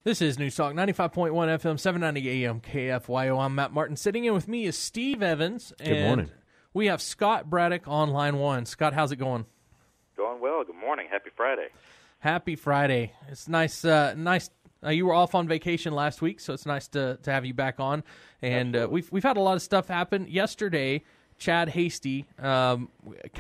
This is News Talk 95.1 FM, 790 AM, KFYO. I'm Matt Martin. Sitting in with me is Steve Evans. Good morning. We have Scott Braddock on line one. Scott, how's it going? Going well. Good morning. Happy Friday. Happy Friday. It's nice. You were off on vacation last week, so it's nice to have you back on. And we've had a lot of stuff happen. Yesterday, Chad Hasty kind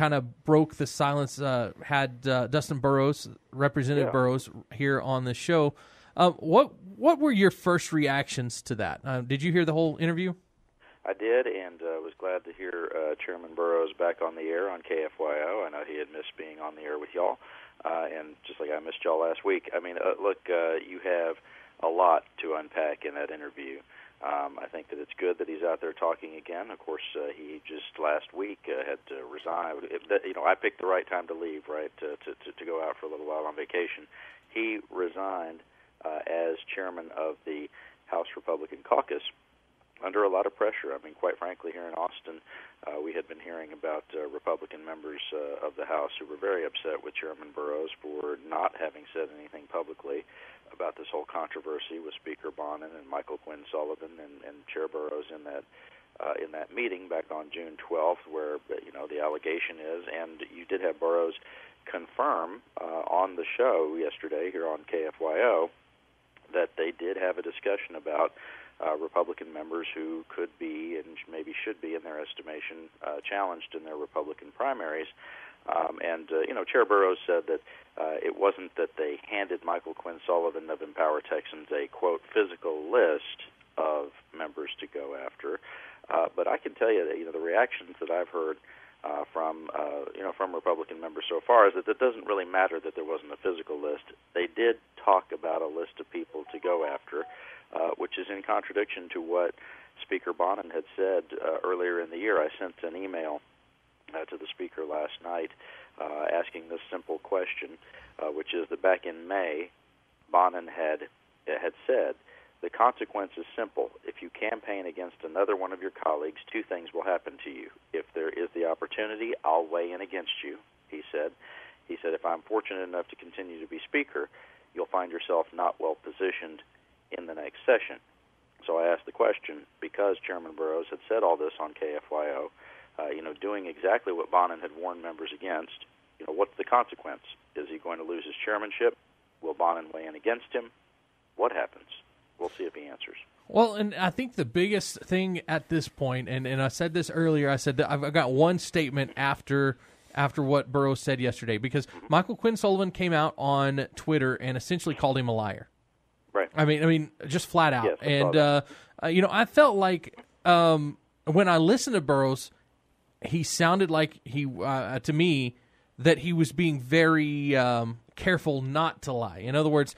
of broke the silence, had Dustin Burrows, Representative Burrows, here on the show. What were your first reactions to that? Did you hear the whole interview? I did, and was glad to hear Chairman Burrows back on the air on KFYO. I know he had missed being on the air with y'all, and just like I missed y'all last week. I mean, look, you have a lot to unpack in that interview. I think that it's good that he's out there talking again. Of course, he just last week had to resign. I picked the right time to leave, right, to go out for a little while on vacation. He resigned as chairman of the House Republican Caucus under a lot of pressure. I mean, quite frankly, here in Austin, we had been hearing about Republican members of the House who were very upset with Chairman Burrows for not having said anything publicly about this whole controversy with Speaker Bonin and Michael Quinn Sullivan and Chair Burrows in that meeting back on June 12th, where the allegation is, and you did have Burrows confirm on the show yesterday here on KFYO that they did have a discussion about Republican members who could be and maybe should be, in their estimation, challenged in their Republican primaries. Chair Burrows said that it wasn't that they handed Michael Quinn Sullivan of Empower Texans a, quote, physical list of members to go after. But I can tell you that, the reactions that I've heard from Republican members so far is that it doesn't really matter that there wasn't a physical list. They did talk about a list of people to go after, which is in contradiction to what Speaker Bonin had said earlier in the year. I sent an email to the Speaker last night asking this simple question, which is that back in May, Bonin had said, the consequence is simple. If you campaign against another one of your colleagues, two things will happen to you. If there is the opportunity, I'll weigh in against you, he said. He said, if I'm fortunate enough to continue to be Speaker, you'll find yourself not well positioned in the next session. So I asked the question, because Chairman Burrows had said all this on KFYO, doing exactly what Bonin had warned members against, what's the consequence? Is he going to lose his chairmanship? Will Bonin weigh in against him? What happens? We'll see if he answers. Well, and I think the biggest thing at this point, and I said this earlier, I said that I've got one statement after what Burrows said yesterday, because Michael Quinn Sullivan came out on Twitter and essentially called him a liar. Right. I mean, just flat out. Yes, and I felt like when I listened to Burrows, he sounded like to me that he was being very careful not to lie. In other words,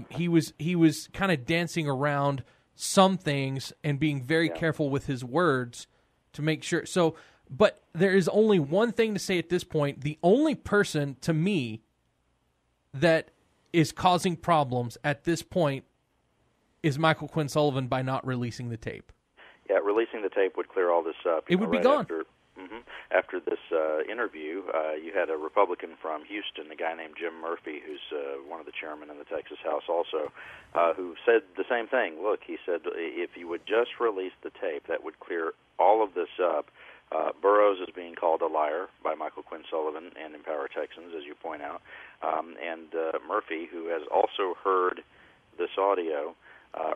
he was kind of dancing around some things and being very careful with his words to make sure. So, but there is only one thing to say at this point. The only person to me that is causing problems at this point is Michael Quinn Sullivan by not releasing the tape. Yeah, releasing the tape would clear all this up. It would be gone. After this interview, you had a Republican from Houston, a guy named Jim Murphy, who's one of the chairmen in the Texas House also, who said the same thing. Look, he said, if you would just release the tape, that would clear all of this up. Burrows is being called a liar by Michael Quinn Sullivan and Empower Texans, as you point out. And Murphy, who has also heard this audio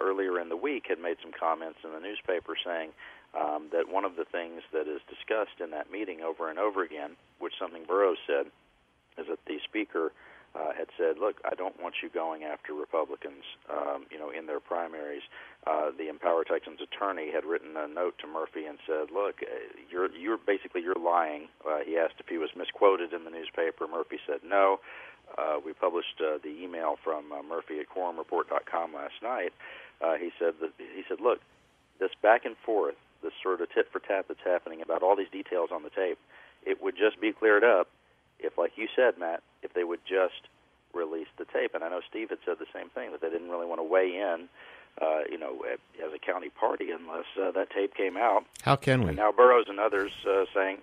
earlier in the week, had made some comments in the newspaper saying that one of the things that is discussed in that meeting over and over again, which something Burrows said, is that the Speaker had said, look, I don't want you going after Republicans, in their primaries. The Empower Texans attorney had written a note to Murphy and said, look, you're lying. He asked if he was misquoted in the newspaper. Murphy said no. We published the email from Murphy at QuorumReport.com last night. He said, look, this back and forth, this sort of tit for tat that's happening about all these details on the tape, it would just be cleared up if, like you said, Matt, if they would just release the tape. And I know Steve had said the same thing, that they didn't really want to weigh in, as a county party unless that tape came out. How can we? And now Burrows and others saying,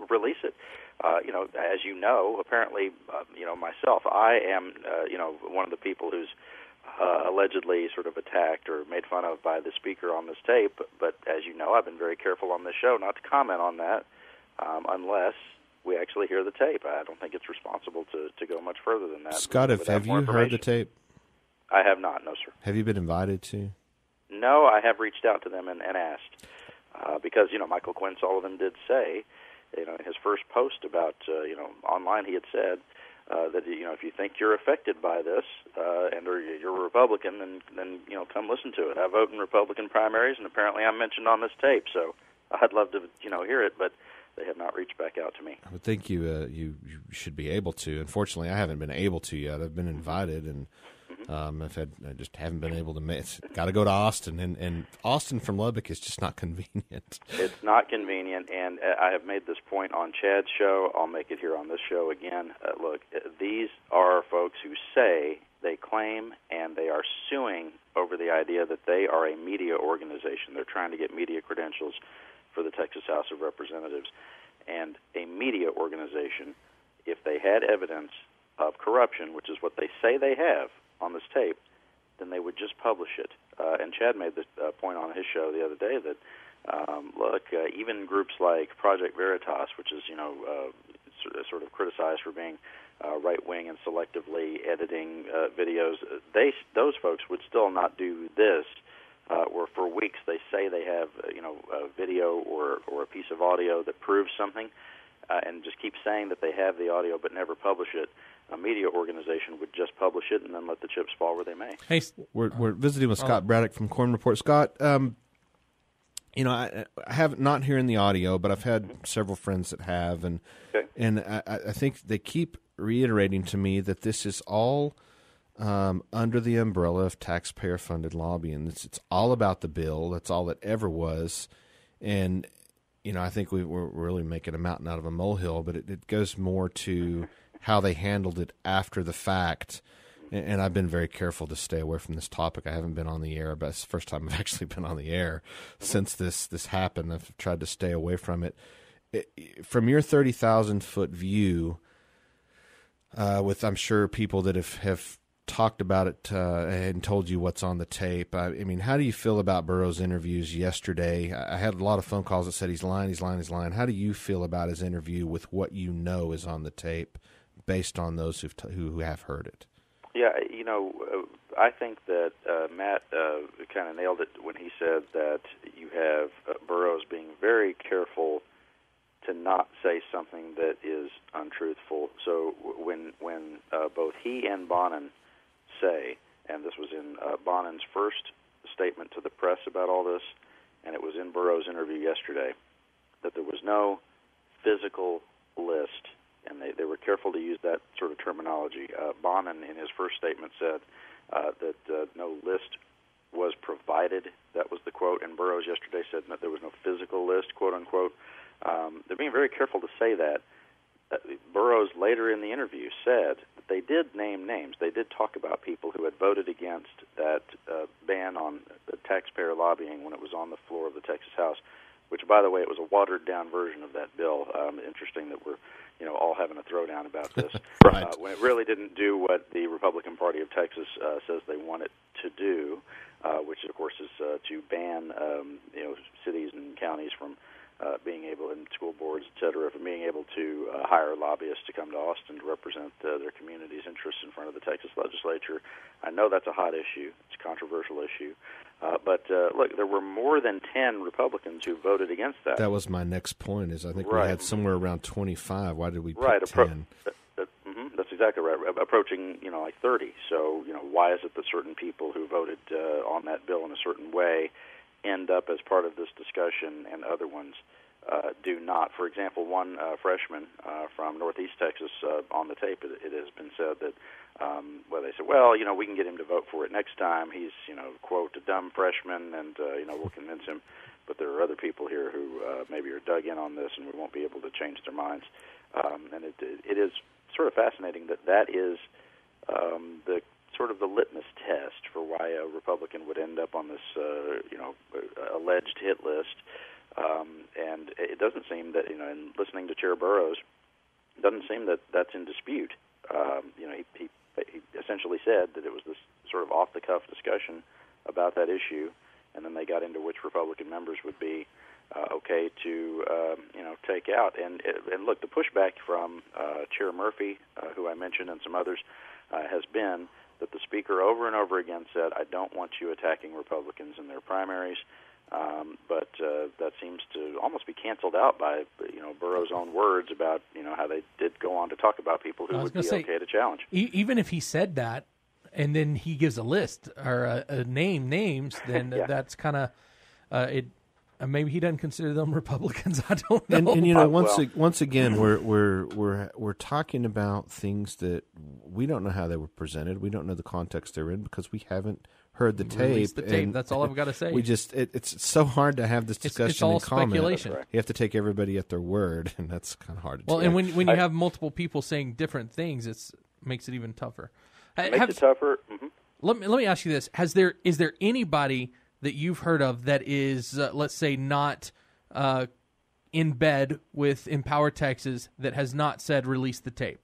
release it. As you know, apparently, myself, I am, one of the people who's allegedly sort of attacked or made fun of by the speaker on this tape. But as you know, I've been very careful on this show not to comment on that unless we actually hear the tape. I don't think it's responsible to go much further than that. Scott, have you heard the tape? I have not, no, sir. Have you been invited to? No, I have reached out to them and asked. Because, Michael Quinn Sullivan did say, in his first post about, online he had said that, if you think you're affected by this and or you're a Republican, then come listen to it. I vote in Republican primaries, and apparently I'm mentioned on this tape, so I'd love to, hear it, but they have not reached back out to me. I would think you should be able to. Unfortunately, I haven't been able to yet. I've been invited, and I just haven't been able to make it. Got to go to Austin, and Austin from Lubbock is just not convenient. It's not convenient, and I have made this point on Chad's show. I'll make it here on this show again. Look, these are folks who say, they claim, and they are suing over the idea that they are a media organization. They're trying to get media credentials for the Texas House of Representatives. And a media organization, if they had evidence of corruption, which is what they say they have on this tape, then they would just publish it. And Chad made this point on his show the other day that, even groups like Project Veritas, which is, sort of criticized for being right-wing and selectively editing videos, those folks would still not do this. Where for weeks they say they have, a video or a piece of audio that proves something, and just keep saying that they have the audio but never publish it. A media organization would just publish it and then let the chips fall where they may. Hey, we're visiting with Scott Braddock from Quorum Report. Scott, I have not hearing the audio, but I've had several friends that have, and I think they keep reiterating to me that this is all under the umbrella of taxpayer-funded lobbying. It's all about the bill. That's all it ever was. And, I think we're really making a mountain out of a molehill, but it goes more to how they handled it after the fact. And I've been very careful to stay away from this topic. I haven't been on the air, but it's the first time I've actually been on the air since this happened. I've tried to stay away from it. From your 30,000-foot view, with, I'm sure, people that have talked about it and told you what's on the tape. I mean, how do you feel about Burrows' interviews yesterday? I had a lot of phone calls that said he's lying. How do you feel about his interview with what you know is on the tape based on those who have heard it? Yeah, I think that Matt kind of nailed it when he said that you have Burrows being very careful to not say something that is untruthful. So when both he and Bonin say, and this was in Bonin's first statement to the press about all this, and it was in Burrows' interview yesterday, that there was no physical list, and they were careful to use that sort of terminology. Bonin, in his first statement, said that no list was provided. That was the quote, and Burrows yesterday said that there was no physical list, quote-unquote. They're being very careful to say that. Burrows later in the interview said that they did name names. They did talk about people who had voted against that ban on taxpayer lobbying when it was on the floor of the Texas House, which, by the way, it was a watered-down version of that bill. Interesting that we're all having a throwdown about this. Right. When it really didn't do what the Republican Party of Texas says they want it to do, which, of course, is to ban cities and counties from being able, and school boards, et cetera, from being able to hire lobbyists to come to Austin to represent their community's interests in front of the Texas legislature. I know that's a hot issue. It's a controversial issue. But look, there were more than 10 Republicans who voted against that. That was my next point, is I think we had somewhere around 25. Why did we pick 10? That's exactly right. Approaching, like 30. So, why is it that certain people who voted on that bill in a certain way end up as part of this discussion and other ones do not? For example, one freshman from Northeast Texas on the tape, it has been said that, they said, we can get him to vote for it next time. He's, quote, a dumb freshman, and, we'll convince him. But there are other people here who maybe are dug in on this, and we won't be able to change their minds. And it is sort of fascinating that is the sort of the litmus test for why a Republican would end up on this, alleged hit list. And it doesn't seem that, in listening to Chair Burrows, it doesn't seem that that's in dispute. He essentially said that it was this sort of off-the-cuff discussion about that issue, and then they got into which Republican members would be okay to take out. And look, the pushback from Chair Murphy, who I mentioned, and some others, has been that the Speaker over and over again said, I don't want you attacking Republicans in their primaries. But that seems to almost be canceled out by Burrows' own words about how they did go on to talk about people who would be okay to challenge. Even if he said that, and then he gives a list or names, then that's kind of it. Maybe he doesn't consider them Republicans. I don't know. And once again, we're talking about things that we don't know how they were presented. We don't know the context they're in because we haven't heard the tape. That's all I've got to say. We just it's so hard to have this discussion. It's all and comment. speculation. You have to take everybody at their word, and that's kind of hard to do. Well, and when you have multiple people saying different things, it makes it even tougher. Makes it tougher. Mm-hmm. Let me ask you this: is there anybody that you've heard of that is, let's say, not in bed with Empower Texas that has not said release the tape?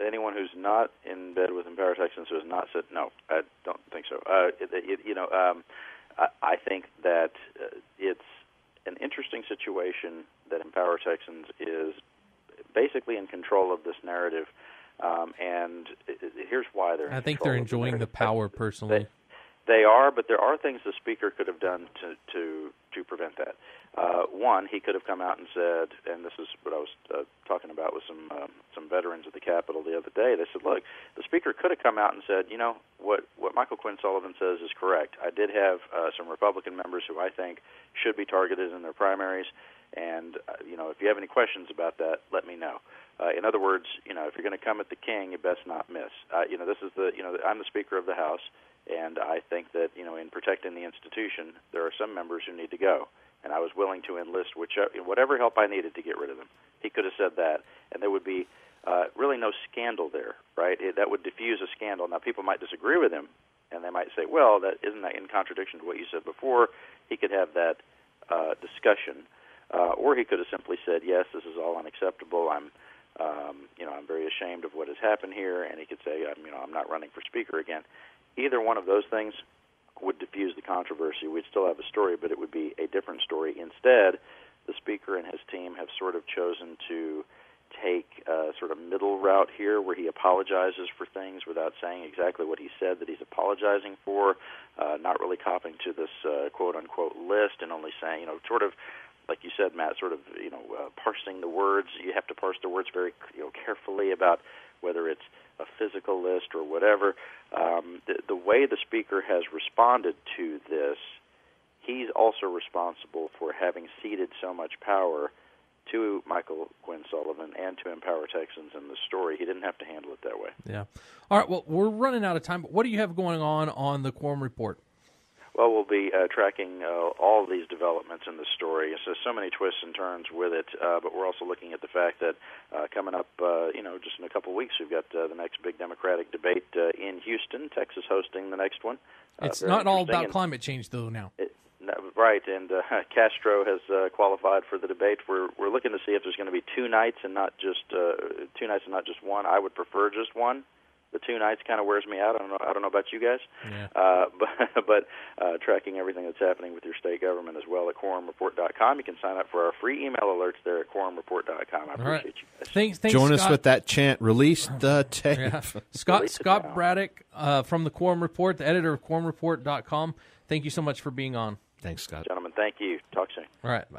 Anyone who's not in bed with Empower Texans who has not said no, I don't think so. I think that it's an interesting situation that Empower Texans is basically in control of this narrative, and here's why they're. I think they're enjoying the power personally. They are, but there are things the Speaker could have done to prevent that. One, he could have come out and said, and this is what I was talking about with some veterans at the Capitol the other day. They said, look, the Speaker could have come out and said, what Michael Quinn Sullivan says is correct. I did have some Republican members who I think should be targeted in their primaries, and if you have any questions about that, let me know. In other words, if you're going to come at the king, you best not miss. This is I'm the Speaker of the House. And I think that, in protecting the institution, there are some members who need to go. And I was willing to enlist whatever help I needed to get rid of them. He could have said that, and there would be really no scandal there, right? That would diffuse a scandal. Now, people might disagree with him, and they might say, well, isn't that in contradiction to what you said before? He could have that discussion. Or he could have simply said, yes, this is all unacceptable. I'm very ashamed of what has happened here. And he could say, I'm not running for Speaker again. Either one of those things would diffuse the controversy. We'd still have a story, but it would be a different story. Instead, the Speaker and his team have sort of chosen to take a sort of middle route here where he apologizes for things without saying exactly what he said that he's apologizing for, not really copping to this quote-unquote list and only saying, sort of, like you said, Matt, sort of, parsing the words. You have to parse the words very carefully about whether it's a physical list or whatever. The way the Speaker has responded to this, he's also responsible for having ceded so much power to Michael Quinn Sullivan and to Empower Texans in the story. He didn't have to handle it that way. Yeah. All right, well, we're running out of time, but what do you have going on the Quorum Report? Well, we'll be tracking all of these developments in the story. So many twists and turns with it, but we're also looking at the fact that coming up, just in a couple of weeks, we've got the next big Democratic debate in Houston, Texas hosting the next one. It's not all about climate change, though, now. Right, and Castro has qualified for the debate. We're looking to see if there's going to be two nights and not just one. I would prefer just one. The 2 nights kind of wears me out. I don't know about you guys, yeah. But tracking everything that's happening with your state government as well at QuorumReport.com. You can sign up for our free email alerts there at QuorumReport.com. I appreciate you guys. Thanks, Join Scott. us with that chant. Release the tape. Yeah. Scott Braddock from the Quorum Report, the editor of QuorumReport.com. Thank you so much for being on. Thanks, Scott. Gentlemen, thank you. Talk soon. All right, bye.